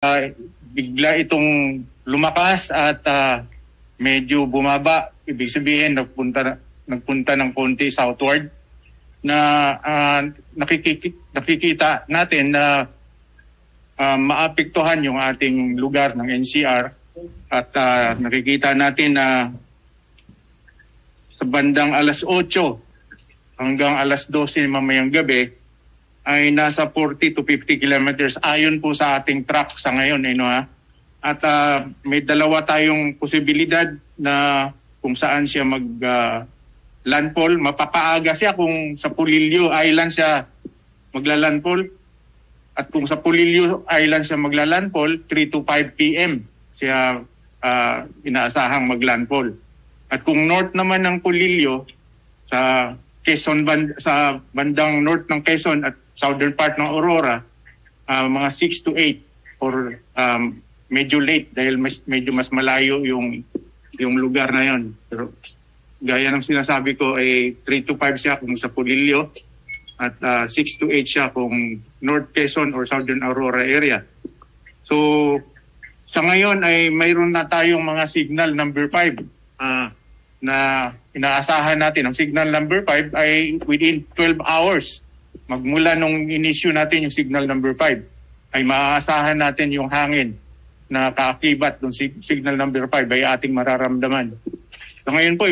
bigla itong lumakas at medyo bumaba. Ibig sabihin nagpunta ng konti southward na nakikita natin na maapektuhan yung ating lugar ng NCR at nakikita natin na sa bandang alas 8 hanggang alas 12 mamayang gabi ay nasa 40 to 50 kilometers ayon po sa ating track sa ngayon. At may dalawa tayong posibilidad na kung saan siya landfall. Mapapaaga siya kung sa Polillo Island siya maglalandfall. At kung sa Polillo Island siya maglalandfall, 3 to 5 p.m. siya inaasahang maglandfall. At kung north naman ng Polillo, sa Quezon sa bandang north ng Quezon at southern part ng Aurora, mga 6 to 8 or medyo late dahil medyo mas malayo yung lugar na yon. Pero gaya ng sinasabi ko ay 3 to 5 siya kung sa Polillo at 6 to 8 siya kung North Quezon or Southern Aurora area. So sa ngayon ay mayroon na tayong mga signal number 5 na inaasahan natin. Ang signal number 5 ay within 12 hours. Magmula nung inisyu natin yung signal number 5 ay maaasahan natin yung hangin na kaakibat ng signal number 5 ay ating mararamdaman. So ngayon po